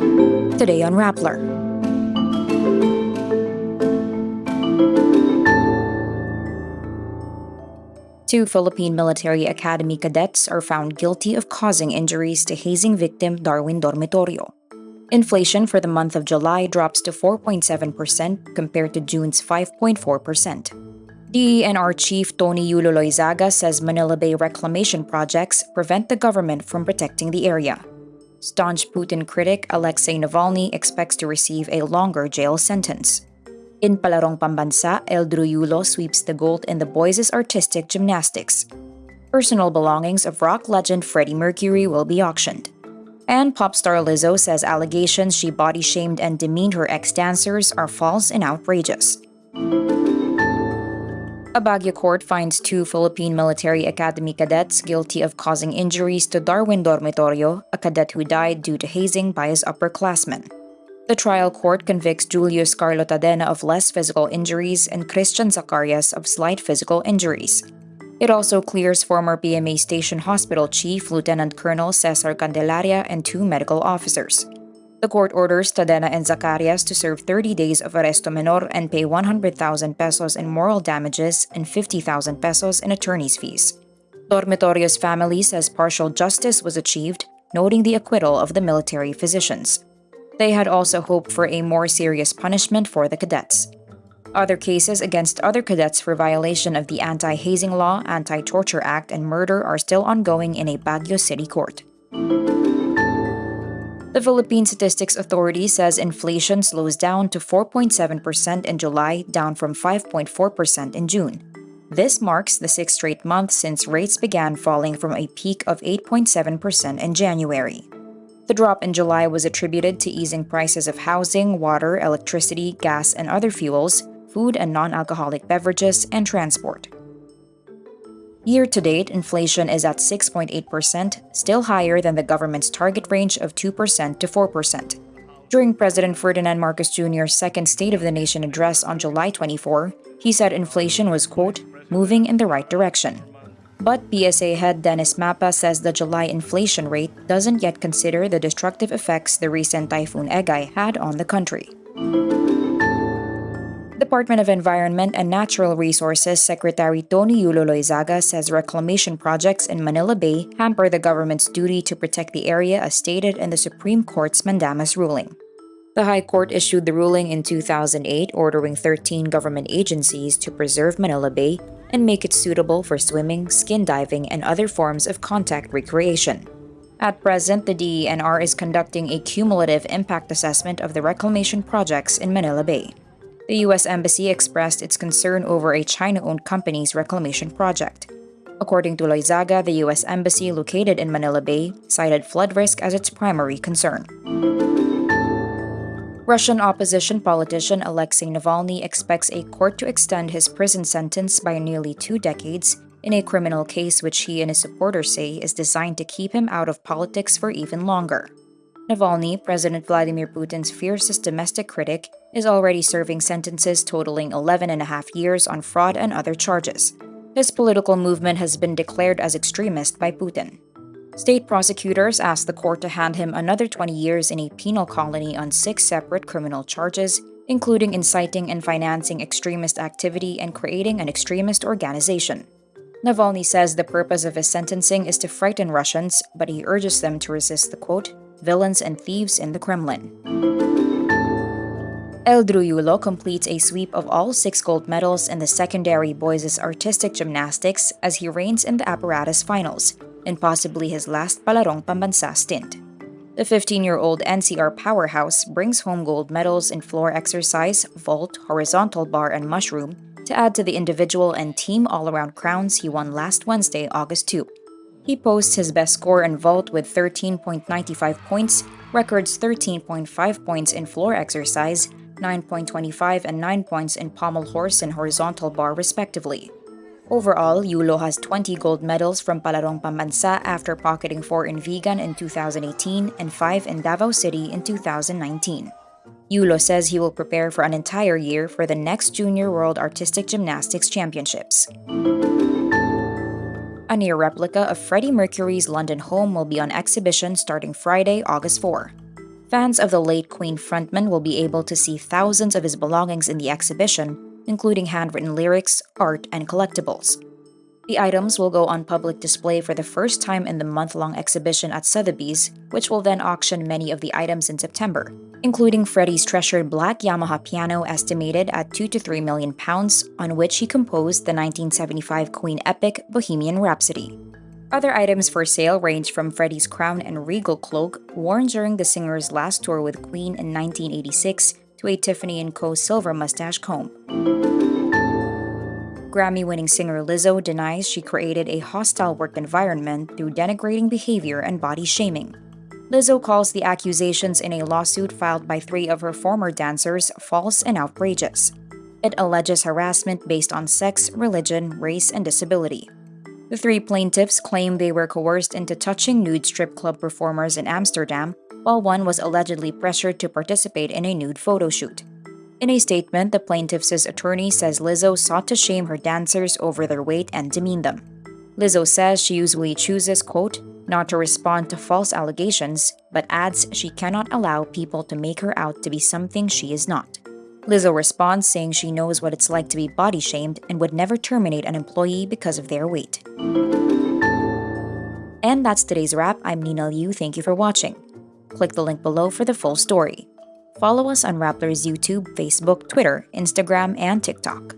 Today on Rappler. Two Philippine Military Academy cadets are found guilty of causing injuries to hazing victim Darwin Dormitorio. Inflation for the month of July drops to 4.7% compared to June's 5.4%. DENR Chief Tony Yulo Loyzaga says Manila Bay reclamation projects prevent the government from protecting the area. Staunch Putin critic Alexei Navalny expects to receive a longer jail sentence. In Palarong Pambansa, Eldrew Yulo sweeps the gold in the boys' artistic gymnastics. Personal belongings of rock legend Freddie Mercury will be auctioned. And pop star Lizzo says allegations she body-shamed and demeaned her ex-dancers are false and outrageous. A Baguio court finds two Philippine Military Academy cadets guilty of causing injuries to Darwin Dormitorio, a cadet who died due to hazing by his upperclassmen. The trial court convicts Julius Carlo Tadena of less physical injuries and Christian Zacarias of slight physical injuries. It also clears former PMA Station Hospital Chief Lieutenant Colonel Cesar Candelaria and two medical officers. The court orders Tadena and Zacarias to serve 30 days of arresto menor and pay 100,000 pesos in moral damages and 50,000 pesos in attorney's fees. Dormitorio's family says partial justice was achieved, noting the acquittal of the military physicians. They had also hoped for a more serious punishment for the cadets. Other cases against other cadets for violation of the Anti-Hazing Law, Anti-Torture Act, and murder are still ongoing in a Baguio City court. The Philippine Statistics Authority says inflation slows down to 4.7% in July, down from 5.4% in June. This marks the sixth straight month since rates began falling from a peak of 8.7% in January. The drop in July was attributed to easing prices of housing, water, electricity, gas, and other fuels, food and non-alcoholic beverages, and transport. Year-to-date, inflation is at 6.8%, still higher than the government's target range of 2% to 4%. During President Ferdinand Marcos Jr.'s second State of the Nation address on July 24, he said inflation was, quote, moving in the right direction. But PSA head Dennis Mapa says the July inflation rate doesn't yet consider the destructive effects the recent Typhoon Egay had on the country. Department of Environment and Natural Resources Secretary Tony Yulo Loyzaga says reclamation projects in Manila Bay hamper the government's duty to protect the area as stated in the Supreme Court's mandamus ruling. The High Court issued the ruling in 2008 ordering 13 government agencies to preserve Manila Bay and make it suitable for swimming, skin diving, and other forms of contact recreation. At present, the DENR is conducting a cumulative impact assessment of the reclamation projects in Manila Bay. The U.S. Embassy expressed its concern over a China-owned company's reclamation project. According to Loyzaga, the U.S. Embassy located in Manila Bay cited flood risk as its primary concern. Russian opposition politician Alexei Navalny expects a court to extend his prison sentence by nearly 2 decades in a criminal case which he and his supporters say is designed to keep him out of politics for even longer. Navalny, President Vladimir Putin's fiercest domestic critic, is already serving sentences totaling 11.5 years on fraud and other charges. His political movement has been declared as extremist by Putin. State prosecutors asked the court to hand him another 20 years in a penal colony on 6 separate criminal charges, including inciting and financing extremist activity and creating an extremist organization. Navalny says the purpose of his sentencing is to frighten Russians, but he urges them to resist the, quote, villains and thieves in the Kremlin. Eldrew Yulo completes a sweep of all 6 gold medals in the secondary boys' artistic gymnastics as he reigns in the apparatus finals, and possibly his last Palarong Pambansa stint. The 15-year-old NCR powerhouse brings home gold medals in floor exercise, vault, horizontal bar, and mushroom to add to the individual and team all-around crowns he won last Wednesday, August 2. He posts his best score in vault with 13.95 points, records 13.5 points in floor exercise, 9.25 and 9 points in pommel horse and horizontal bar respectively. Overall, Yulo has 20 gold medals from Palarong Pambansa after pocketing 4 in Vigan in 2018 and 5 in Davao City in 2019. Yulo says he will prepare for an entire year for the next Junior World Artistic Gymnastics Championships. A near replica of Freddie Mercury's London home will be on exhibition starting Friday, August 4. Fans of the late Queen frontman will be able to see thousands of his belongings in the exhibition, including handwritten lyrics, art, and collectibles. The items will go on public display for the first time in the month-long exhibition at Sotheby's, which will then auction many of the items in September, including Freddie's treasured black Yamaha piano estimated at 2 to 3 million pounds, on which he composed the 1975 Queen epic Bohemian Rhapsody. Other items for sale range from Freddie's crown and regal cloak, worn during the singer's last tour with Queen in 1986, to a Tiffany & Co. silver mustache comb. Grammy-winning singer Lizzo denies she created a hostile work environment through denigrating behavior and body shaming. Lizzo calls the accusations in a lawsuit filed by 3 of her former dancers false and outrageous. It alleges harassment based on sex, religion, race, and disability. The 3 plaintiffs claim they were coerced into touching nude strip club performers in Amsterdam, while one was allegedly pressured to participate in a nude photo shoot. In a statement, the plaintiff's attorney says Lizzo sought to shame her dancers over their weight and demean them. Lizzo says she usually chooses, quote, not to respond to false allegations, but adds she cannot allow people to make her out to be something she is not. Lizzo responds saying she knows what it's like to be body shamed and would never terminate an employee because of their weight. And that's today's wrap. I'm Nina Liu. Thank you for watching. Click the link below for the full story. Follow us on Rappler's YouTube, Facebook, Twitter, Instagram, and TikTok.